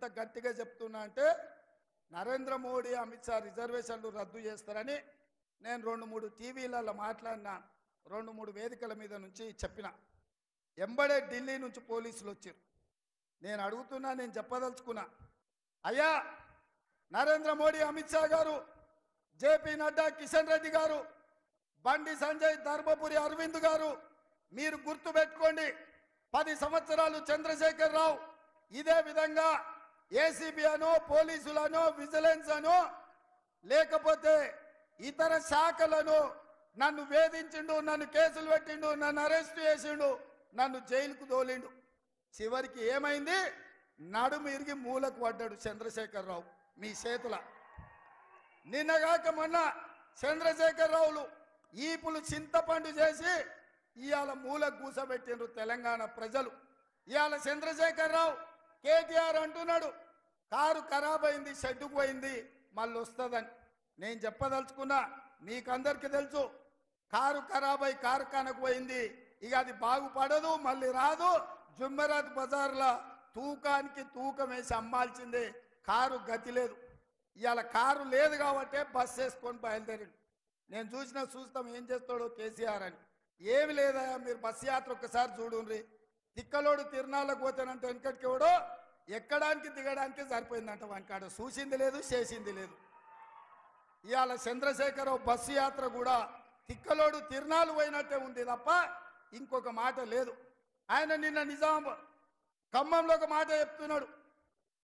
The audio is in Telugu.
ఇంత గట్టిగా చెప్తున్నా అంటే నరేంద్ర మోడీ అమిత్ షా రిజర్వేషన్లు రద్దు చేస్తారని నేను 2-3 టీవీలలో మాట్లాడినా, 2-3 వేదికల మీద నుంచి చెప్పిన. ఎంబడే ఢిల్లీ నుంచి పోలీసులు వచ్చారు. నేను అడుగుతున్నా, నేను చెప్పదలుచుకున్నా, అయ్యా నరేంద్ర మోడీ అమిత్ షా గారు, జేపీ నడ్డా, కిషన్ రెడ్డి గారు, బండి సంజయ్, ధర్మపురి అరవింద్ గారు, మీరు గుర్తుపెట్టుకోండి, 10 సంవత్సరాలు చంద్రశేఖర్ రావు ఇదే విధంగా ఏసీబీ అనో, పోలీసులనో, విజిలెన్స్ అనో, లేకపోతే ఇతర శాఖలను నన్ను వేధించిండు, నన్ను కేసులు పెట్టిండు, నన్ను అరెస్ట్ చేసిండు, నన్ను జైలుకు తోలిండు. చివరికి ఏమైంది? నడుము ఇరిగి మూలకు పడ్డాడు చంద్రశేఖర్ రావు మీ చేతుల. నిన్నగాక మొన్న చంద్రశేఖర్ రావులు ఈపులు చింతపండు చేసి ఇవాళ మూలకు కూసబెట్టిండ్రు తెలంగాణ ప్రజలు. ఇవాళ చంద్రశేఖర్ రావు కేటీఆర్ అంటున్నాడు కారు ఖరాబ్ అయింది, షెడ్డుకు పోయింది, మళ్ళీ వస్తుందని. నేను చెప్పదలుచుకున్నా, మీకందరికీ తెలుసు, కారు ఖరాబ్ అయి కార్ఖానకు పోయింది, ఇక అది బాగుపడదు, మళ్ళీ రాదు. జుమ్మెరాత్ బజార్లో తూకానికి తూకం వేసి అమ్మాల్సిందే, కారు గతి లేదు. ఇవాళ కారు లేదు కాబట్టే బస్ వేసుకొని బయలుదేరిండు. నేను చూస్తాం ఏం చేస్తాడో కేసీఆర్ అని. ఏమి లేదా, మీరు బస్ యాత్ర ఒక్కసారి చూడుండ్రి. తిక్కలోడు తిరునాళ్ళకు పోతానంటే వెనకటికి ఎవడో ఎక్కడానికి దిగడానికి సరిపోయిందంట, వానికాడ చూసింది లేదు, చేసింది లేదు. ఇవాళ చంద్రశేఖరరావు బస్సు యాత్ర కూడా తిక్కలోడు తిరునాళ్ళు పోయినట్టే ఉంది తప్ప ఇంకొక మాట లేదు. ఆయన నిన్న ఖమ్మంలో ఒక మాట చెప్తున్నాడు,